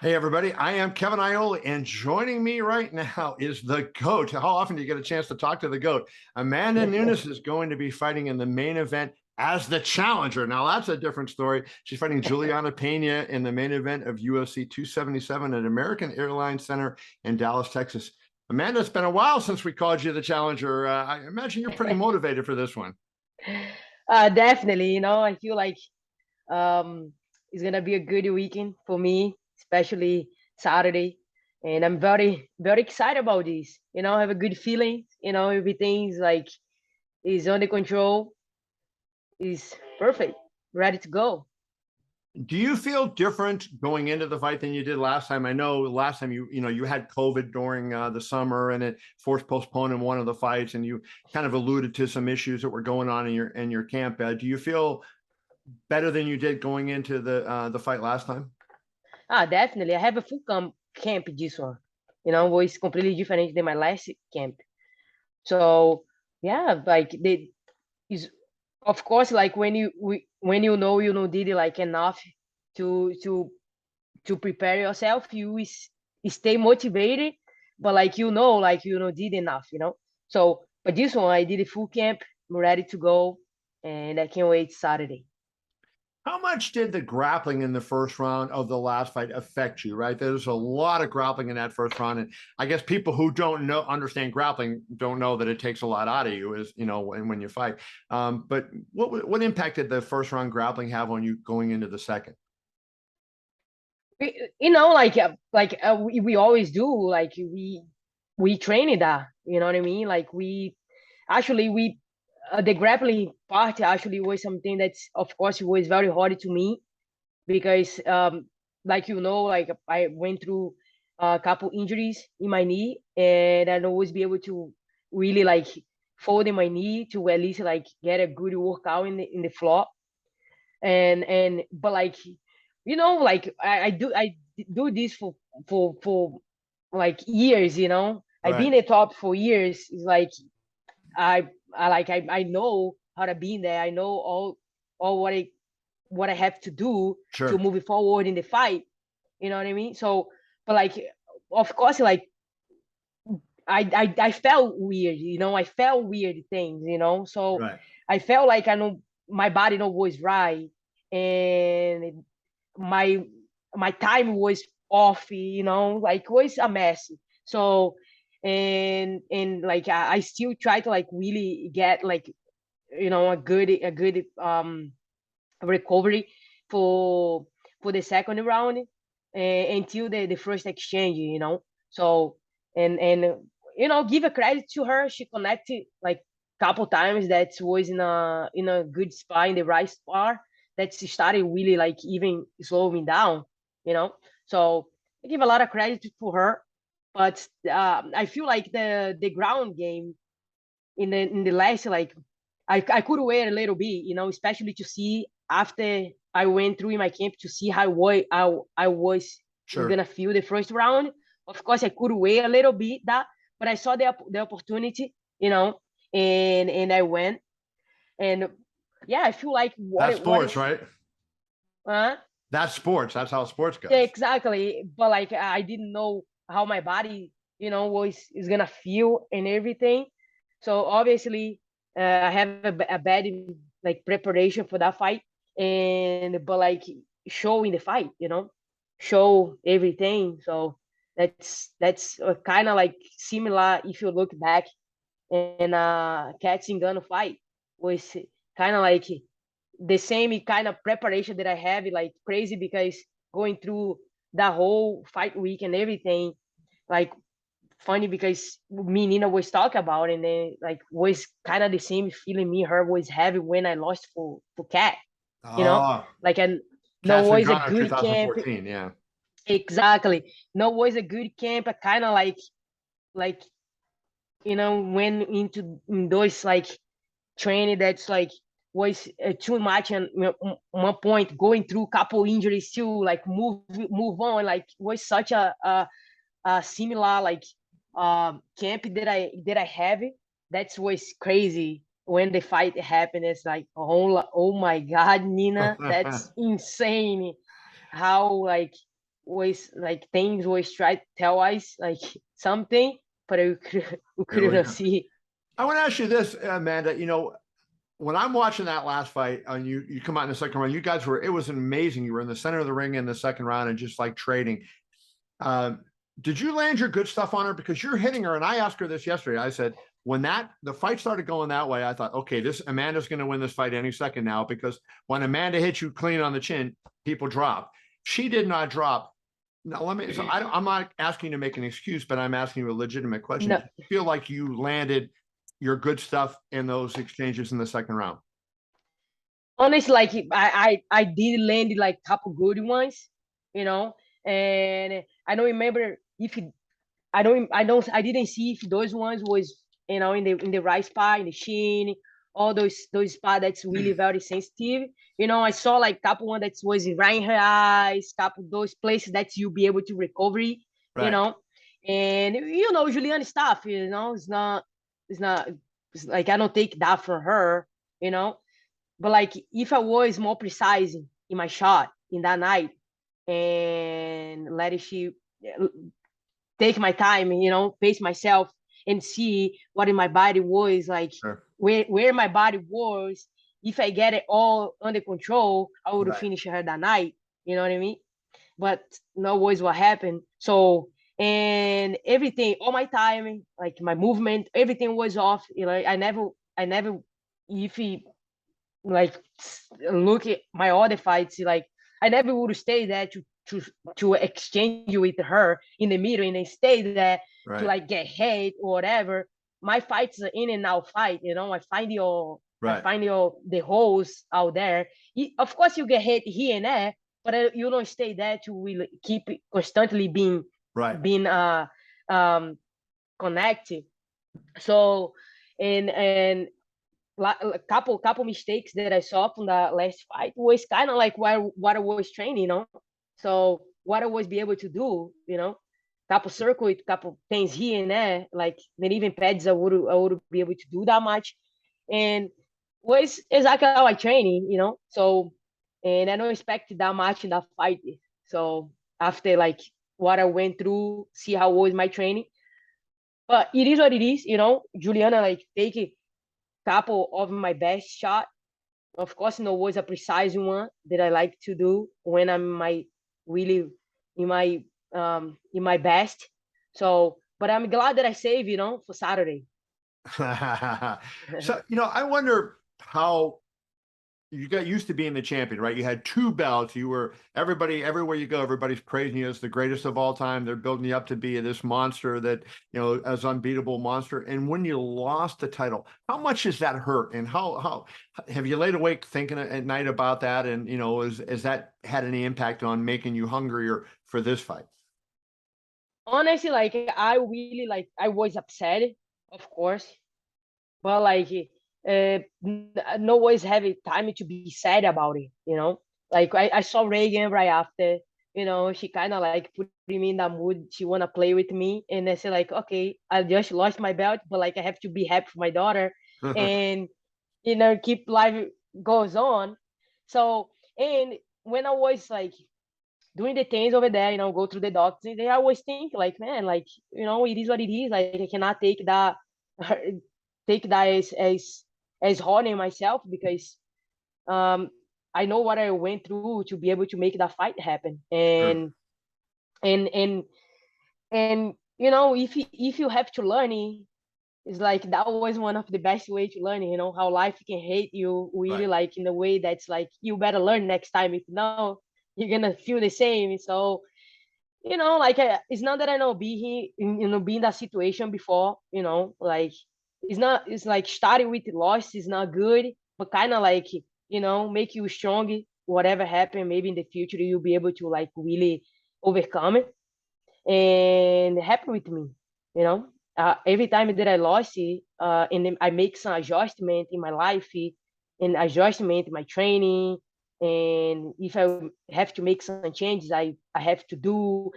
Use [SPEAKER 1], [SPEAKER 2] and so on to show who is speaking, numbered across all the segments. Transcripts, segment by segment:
[SPEAKER 1] Hey, everybody. I am Kevin Iole, and joining me right now is the GOAT. How often do you get a chance to talk to the GOAT? Amanda Nunes is going to be fighting in the main event as the challenger. Now, that's a different story. She's fighting Julianna Peña in the main event of UFC 277 at American Airlines Center in Dallas, Texas. Amanda, it's been a while since we called you the challenger. I imagine you're pretty motivated for this one.
[SPEAKER 2] Definitely, I feel like um, it's gonna be a good weekend for me, especially Saturday, and I'm very, very excited about this. I have a good feeling. Everything's like is under control, is perfect, ready to go.
[SPEAKER 1] Do you feel different going into the fight than you did last time? I know last time you had COVID during the summer and it forced postponing one of the fights, and you kind of alluded to some issues that were going on in your camp. Do you feel better than you did going into the fight last time?
[SPEAKER 2] Definitely, I have a full camp this one. Was completely different than my last camp. So yeah, like they is of course like when you know did like enough to to to prepare yourself, stay motivated, but like did enough. So but this one I did a full camp, I'm ready to go, and I can't wait Saturday.
[SPEAKER 1] How much did the grappling in the first round of the last fight affect you? Right, there's a lot of grappling in that first round, and I guess people who don't know understand grappling don't know that it takes a lot out of you, as you know, when you fight. But what impact did the first round grappling have on you going into the second?
[SPEAKER 2] We always do, like we train it that, you know what I mean, like we the grappling part actually was something that's of course was very hard to me because like I went through a couple injuries in my knee, and I'd always be able to really like fold in my knee to at least like get a good workout in the floor. And but like like I do this for like years. I've
[SPEAKER 1] Right.
[SPEAKER 2] been at top for years. It's like I know how to be in there. I know all what I have to do to
[SPEAKER 1] Sure.
[SPEAKER 2] move it forward in the fight. You know what I mean? So, but like, of course, like I felt weird. I felt weird things. So
[SPEAKER 1] Right.
[SPEAKER 2] I felt like I know my body was right, and my my time was off. Like was a mess. So and like I still try to like really get like a good recovery for the second round, until the first exchange. So and give a credit to her, she connected like couple times that was in a good spot, in the right spot, that she started really like even slow me down. you know so I give a lot of credit to her. But I feel like the ground game in the last, like I could wait a little bit, especially to see after I went through in my camp to see I was
[SPEAKER 1] Sure.
[SPEAKER 2] gonna feel the first round. Of course, I could wait a little bit that, but I saw the opportunity, and I went. And yeah, I feel like
[SPEAKER 1] That's
[SPEAKER 2] what
[SPEAKER 1] sports,
[SPEAKER 2] is
[SPEAKER 1] right?
[SPEAKER 2] uh,
[SPEAKER 1] That's sports. That's how sports
[SPEAKER 2] yeah,
[SPEAKER 1] goes.
[SPEAKER 2] exactly. But like I didn't know how my body, was is gonna feel and everything. So obviously, I have a bad like preparation for that fight, and but like showing the fight, show everything. So that's kind of like similar if you look back, and Cats and Gun fight was kind of like the same kind of preparation that I have, like crazy, because going through the whole fight week and everything, like funny because me and Nina was talking about, and then like was kind of the same feeling me her was having when I lost for Cat, you know,
[SPEAKER 1] Oh,
[SPEAKER 2] like and no
[SPEAKER 1] Cats and
[SPEAKER 2] was a
[SPEAKER 1] Gunner
[SPEAKER 2] good camp.
[SPEAKER 1] 2014. Yeah.
[SPEAKER 2] Exactly. No was a good camp, kind of like went into in those like training that's like was too much, and one point going through couple injuries to like move on, like was such a similar like camp that I have. That was crazy when the fight happened. It's like, oh my god, Nina, that's insane how like was like things was try to tell us like something, but we
[SPEAKER 1] Here we
[SPEAKER 2] couldn't
[SPEAKER 1] go.
[SPEAKER 2] see.
[SPEAKER 1] I want to ask you this, Amanda. When I'm watching that last fight, and you come out in the second round, you guys it was amazing. You were in the center of the ring in the second round and just like trading. Did you land your good stuff on her? Because you're hitting her, and I asked her this yesterday. I said, when the fight started going that way, I thought, okay, this Amanda's going to win this fight any second now, because when Amanda hits you clean on the chin, people drop. She did not drop. Now I'm not asking you to make an excuse, but I'm asking you a legitimate question.
[SPEAKER 2] No,
[SPEAKER 1] Do you feel like you landed your good stuff in those exchanges in the second round?
[SPEAKER 2] honestly, like I did land like couple good ones, you know, and I don't remember if I didn't see if those ones was in the right spot, in the shin, all those spot that's really very sensitive. I saw like couple one that was right in her eyes, couple those places that you'll be able to recover, you
[SPEAKER 1] Right.
[SPEAKER 2] know, and Juliana stuff, it's not it's like I don't take that from her, you know, but like if I was more precise in my shot in that night and let she take my time, pace myself and see what in my body was like,
[SPEAKER 1] Sure.
[SPEAKER 2] where my body was. If I get it all under control, I would
[SPEAKER 1] Right.
[SPEAKER 2] finish her that night. You know what I mean? But no was what happened. So and everything, all my time, like my movement, everything was off. I never, if he like look at my other fights, like I never would stay there to to exchange with her in the middle and then stay there to
[SPEAKER 1] Right.
[SPEAKER 2] like get hit or whatever. My fights are in and out fight, I
[SPEAKER 1] Right.
[SPEAKER 2] find the holes out there. Of course you get hit here and there, but you don't stay there to really keep it constantly
[SPEAKER 1] Right.
[SPEAKER 2] being um connected. So and a couple mistakes that I saw from the last fight was kind of like what I was training, So what I was be able to do, couple circuit, couple things here and there, like not even pads I would be able to do that much, and was exactly how I training, So and I don't expect that much in that fight. So after like what I went through, see how was my training, but it is what it is, Juliana like take it couple of my best shot. Of course, no was a precise one that I like to do when I'm really in my in my best. So, but I'm glad that I saved, for Saturday.
[SPEAKER 1] So, I wonder how you got used to being the champion, right? You had two belts. You were everywhere you go, everybody's praising you as the greatest of all time. They're building you up to be this monster that, as unbeatable monster. And when you lost the title, how much does that hurt? And how have you laid awake thinking at night about that? And, has that had any impact on making you hungrier for this fight?
[SPEAKER 2] Honestly, like I really I was upset, of course, but like no always have a time to be sad about it, like I saw Reagan right after, she kind of like put me in that mood, she want to play with me, and I said like, okay, I just lost my belt, but like I have to be happy for my daughter, and keep life goes on. So and when I was like doing the things over there, go through the doctors, they always think like, man, like, it is what it is. Like I cannot take that take that as hard on myself, because um I know what I went through to be able to make that fight happen.
[SPEAKER 1] Sure.
[SPEAKER 2] And if you have to learn it, it's like that was one of the best way to learn it, how life can hate you really,
[SPEAKER 1] Right.
[SPEAKER 2] like in a way that's like you better learn next time. If no, you're gonna feel the same. So like it's not that I know be here, be in that situation before, like it's like starting with loss is not good, but kind of like, make you strong. Whatever happened, maybe in the future you'll be able to like really overcome it, and happen with me, you know. Every time that I lost it, and then I make some adjustment in my life, and adjustment in my training, and if I have to make some changes, I have to do,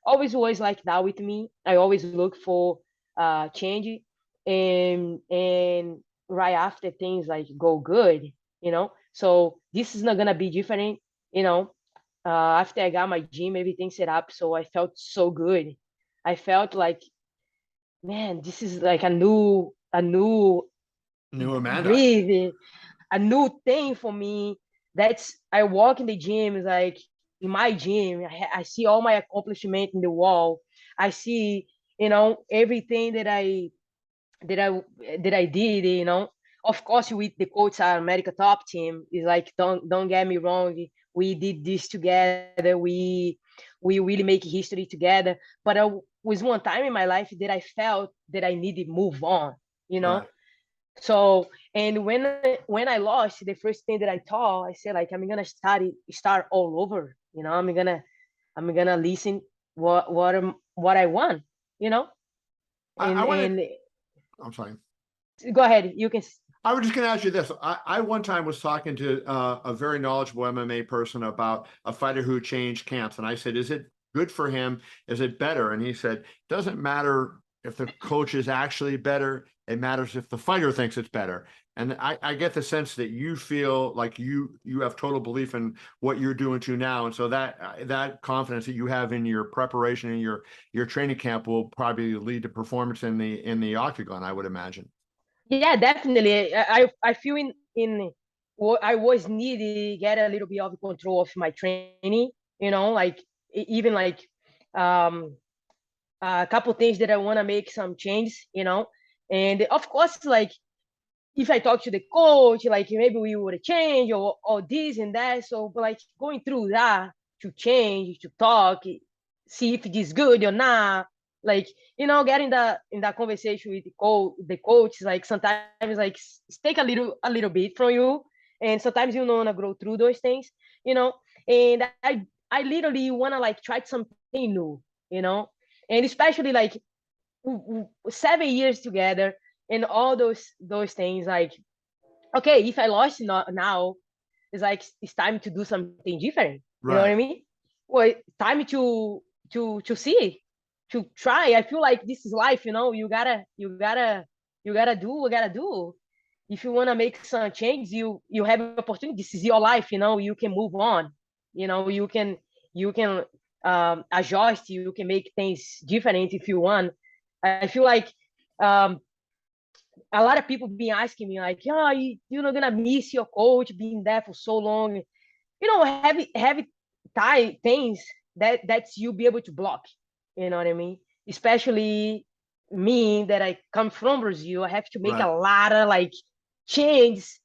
[SPEAKER 2] always was like that with me. I always look for change, and right after things like go good, So this is not gonna be different, you know after I got my gym, everything set up, so I felt so good. I felt like, man, this is like a new
[SPEAKER 1] New Amanda.
[SPEAKER 2] breathing, a new thing for me. That's I walk in the gym, it's like in my gym, I see all my accomplishment in the wall. I see, everything that I that I did, Of course, with the coach, our America top team is like, don't get me wrong, we did this together. We really make history together. But I was one time in my life that I felt that I needed to move on, you know.
[SPEAKER 1] Right.
[SPEAKER 2] So, and when I lost, the first thing that I thought, I said like, I'm gonna start all over, I'm gonna listen what I want, you know.
[SPEAKER 1] I
[SPEAKER 2] And
[SPEAKER 1] wanted,
[SPEAKER 2] and
[SPEAKER 1] I'm sorry.
[SPEAKER 2] go ahead, you can.
[SPEAKER 1] I was just going to ask you this. I one time was talking to a very knowledgeable MMA person about a fighter who changed camps. And I said, is it good for him? Is it better? And he said, doesn't matter if the coach is actually better. It matters if the fighter thinks it's better. And I get the sense that you feel like you have total belief in what you're doing to now. And so that confidence that you have in your preparation and your training camp will probably lead to performance in the octagon, I would imagine.
[SPEAKER 2] Yeah, definitely. I feel in what I was needed to get a little bit of control of my training. Like even like um a couple things that I want to make some changes. And of course, like if I talk to the coach, like maybe we would change or this and that. So, but like going through that to change, to talk, see if it is good or not. Like, getting in that conversation with the coach, like sometimes like take a little bit from you, and sometimes you don't want to grow through those things, you know. And I literally want to like try something new, you know, and especially like 7 years together and all those things. Like, okay, if I lost now, it's like it's time to do something different. You know what
[SPEAKER 1] Right.
[SPEAKER 2] I mean? Well, time to see, to try. I feel like this is life. You gotta do what you gotta do. If you wanna make some changes, you have an opportunity. This is your life. You can move on. You can adjust. You can make things different if you want. I feel like um, a lot of people been asking me like, "Yeah, you're not gonna miss your coach being there for so long." Have things that's you be able to block. You know what I mean? Especially me, that I come from Brazil, I have to make a
[SPEAKER 1] Right.
[SPEAKER 2] lot of like changes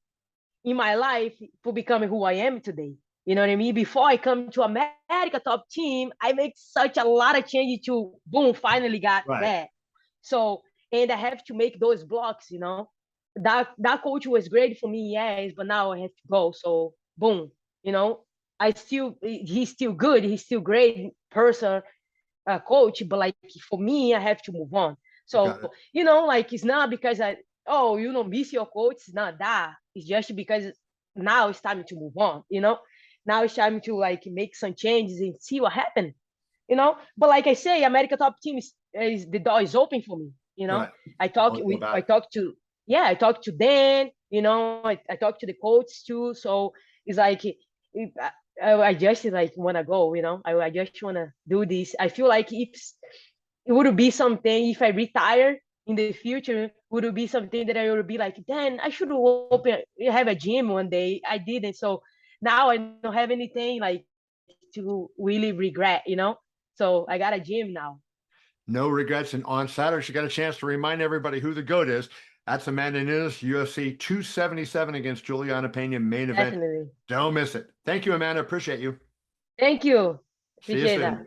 [SPEAKER 2] in my life for becoming who I am today. You know what I mean? Before I come to America top team, I make such a lot of changes to boom, finally got
[SPEAKER 1] Right.
[SPEAKER 2] there. So, and I have to make those blocks. That coach was great for me, yes, but now I have to go. So boom, you know, he's still good, he's still great person, coach, but like for me, I have to move on.
[SPEAKER 1] Got
[SPEAKER 2] So,
[SPEAKER 1] it.
[SPEAKER 2] like it's not because miss your coach. It's not that. It's just because now it's time to move on. Now it's time to like make some changes and see what happens. But like I say, America top team is the door is open for me.
[SPEAKER 1] Right.
[SPEAKER 2] I talk
[SPEAKER 1] Always go
[SPEAKER 2] with I
[SPEAKER 1] back.
[SPEAKER 2] talk to yeah, I talk to Dan. I talk to the coach too. So it's like I just like want to go. I just want to do this. I feel like if it would be something, if I retire in the future, would it be something that I would be like, then I should have a gym one day. I didn't. So now I don't have anything like to really regret. So I got a gym now.
[SPEAKER 1] No regrets. And on Saturday, she got a chance to remind everybody who the GOAT is. That's Amanda Nunes, UFC 277 against Julianna Peña, main event.
[SPEAKER 2] Definitely.
[SPEAKER 1] Don't miss it. Thank you, Amanda. Appreciate you.
[SPEAKER 2] Thank you.
[SPEAKER 1] See you
[SPEAKER 2] Appreciate that.
[SPEAKER 1] soon.